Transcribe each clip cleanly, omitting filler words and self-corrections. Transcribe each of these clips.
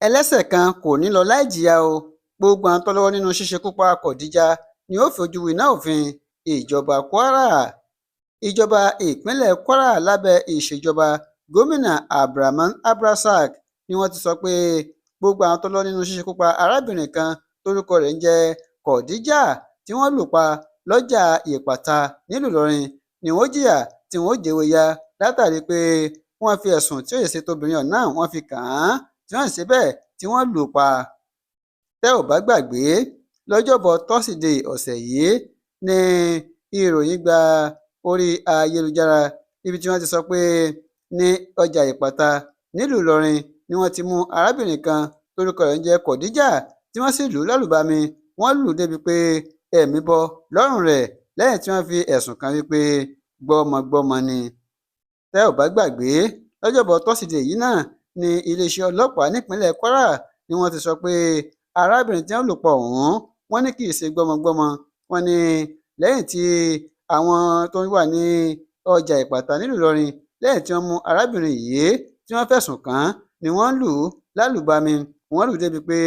ẹlẹ́ṣẹ̀ kan kò ní lọ láì jìyà o. Gbogbo àwọn tó lọ́wọ́ nínú ṣíṣekú pa Khadija ni ó fojú winá òfin. Ìjọba Kwara. Ìjọba ìpínlẹ̀ Kwara lábẹ́ ìṣèjọba gómìnà Abdulrahman Abdulrasaq ni wọ́n ti sọ pé gbogbo àwọn tó lọ́wọ́ nínú ṣíṣekú pa arábìnrin kan tórúkọ rẹ̀ ń jẹ́ Khadija tí wọ́n lù pa lọ́jà Ìpàtà nílùú Ìlọrin ni wọ́n jìyà tí wọ́n jẹ́wọ́ yá látàrí pé wọ́n fi ẹ̀sùn tí ó yẹ ṣe tóbìnrin ọ̀hún náà wọ́n fi kàn án tí wọ́n ṣe bẹ́ẹ̀ tí wọ́n lù pa. Tẹ́ ò bá gbàgbé, lọ́jọ́bọ̀ tọ́sídẹ̀ẹ́ ọ̀sẹ̀ yìí ni ìròyìn gba orí ayélujára níbi tí wọ́n ti sọ pé ní ọjà Ìpàtà nílùú Ìlọrin ni wọ́n ti mú arábìnrin kan tórúkọ rẹ̀ ń jẹ́ Khadija tí wọ́n sì lù ú lálùbami. Wọ́n lù ú débi pé ẹ̀mí bọ́ lọ́rùn rẹ̀ lẹ́yìn tí wọ́n fi ẹ̀sùn kàn wípé gbọ́mọgbọ́mọ ni. Tẹ́ ò bá gbàgbé, lọ́jọ́bọ̀ tọ́sídẹ̀ẹ́ yìí náà ni iléeṣẹ́ ọlọ́pàá nípínlẹ̀ Kwara ni wọ́n ti sọ pé arábìnrin tí wọ́n lù pa ọ̀hún wọ́n ní kì í ṣe gbọ́mọgbọ́mọ. Wọ́n ní lẹ́yìn tí àwọn tó wà ní ọjà Ìpàtà nílùú Ìlọrin lẹ́yìn tí wọ́n mú arábìnrin yìí tí wọ́n fẹ̀sùn kàn án ni wọ́n lù ú lálùbami. Wọ́n lù ú débi pé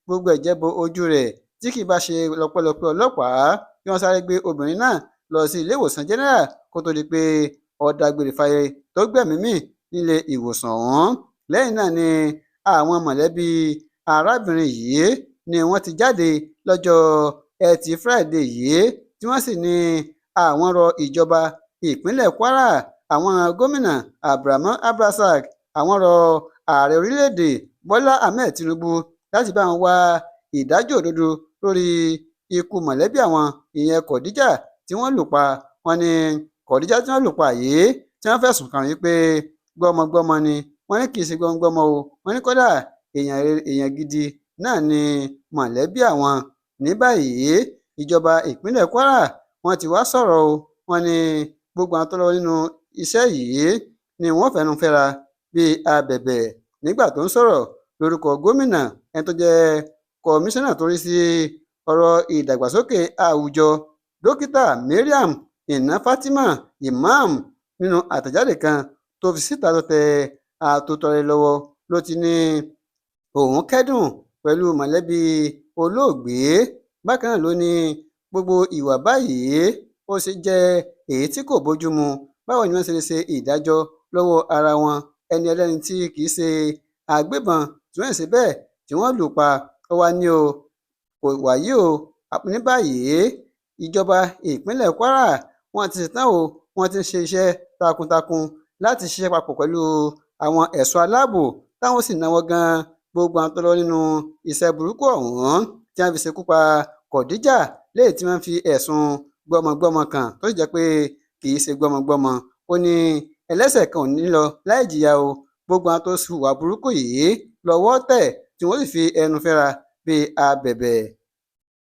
gbogbo ẹ̀jẹ̀ bo ojú rẹ̀ tí kì í bá ṣe lọ́pọ̀lọpọ̀ ọlọ́pàá kí wọ́n sáré gbé obìnrin náà lọ sí ilé ìwòsàn general kó tó di pé ó dágbére fáyé tó gbẹ̀mí mì nílé ìwòsàn ọ̀hún. Lẹ́yìn náà ni àwọn mọ̀lẹ́bí arábìnrin yìí ni wọ́n ti jáde lọ́jọ́ Ẹtì Friday yìí tí wọ́n sì ní àwọn rọ ìjọba ìpínlẹ̀ Kwara, àwọn gómìnà Abdulrahman Abdulrasaq, àwọn rọ ààrẹ orílẹ̀-èdè Bọ́lá Ahmed Tinubu láti bá wọn wá ìdájọ́ òdodo lórí ikú mọ̀lẹ́bí àwọn ìyẹn Khadija tí wọ́n lù pa. Wọ́n ní Khadija tí wọ́n lù pa yìí tí wọ́n fẹ̀sùn kàn wípé gbọ́mọgbọ́mọ ni. Wọ́n ní kì í ṣe gbọ́mọgbọ́mọ o. Wọ́n ní kódà èèyàn gidi náà ni mọ̀lẹ́bí àwọn. Ní báyìí ìjọba ìpínlẹ̀ Kwara wọ́n ti wá sọ̀rọ̀ o. Wọ́n ní gbogbo àwọn tó lọ́wọ́ nínú iṣẹ́ yìí ni wọ́n fẹnu fẹ́ra bíi abẹ̀bẹ̀. Nígbà tó ń sọ̀rọ̀ lórúkọ gómìnà ẹni tó jẹ́ kọmíṣánná tó rí sí ọ̀rọ̀ ìdàgbàsókè àwùjọ dókítà Mariam Ina Fatima Imam nínú àtẹ̀jáde kan tó fi síta tó tẹ àtòtọrẹ lọ́wọ́ ló ti ní òun kẹ́dùn pẹ̀lú mọ̀lẹ́bí olóògbé. Bákan náà ló ní gbogbo ìwà báyìí ó sì jẹ́ èyí tí kò bójúmu. Báwo ni wọ́n ṣe lè ṣe ìdájọ́ lọ́wọ́ ara wọn ẹni ẹlẹ́ni tí kì í ṣe agbébọn tí wọ́n ṣe bẹ́ẹ̀ tí wọ́n lù pa. Ó wá ní o kò wáyé o. Ní báyìí ìjọba ìpínlẹ̀ Kwara wọ́n ti ṣetán o. Wọ́n ti ń ṣe iṣẹ́ takuntakun láti ṣiṣẹ́ papọ̀ pẹ̀lú àwọn ẹ̀ṣọ́ aláàbò táwọn sì náwó gan gbogbo àwọn tó lọ nínú iṣẹ́ burúkú ọ̀hún tí wọ́n fi ṣekú pa Khadija léyìí tí wọ́n fi ẹ̀sùn gbọ́mọgbọ́mọ kàn tó sì jẹ́ pé kì í ṣe gbọ́mọgbọ́mọ. Ó ní ẹlẹ́ṣẹ̀ kan ò ní lọ láì jìyà o. Gbogbo àwọn tó hùwà burúkú yìí lọ́wọ́ tẹ̀ tí wọ́n sì fi ẹnu fẹ́ra bíi abẹ̀bẹ̀.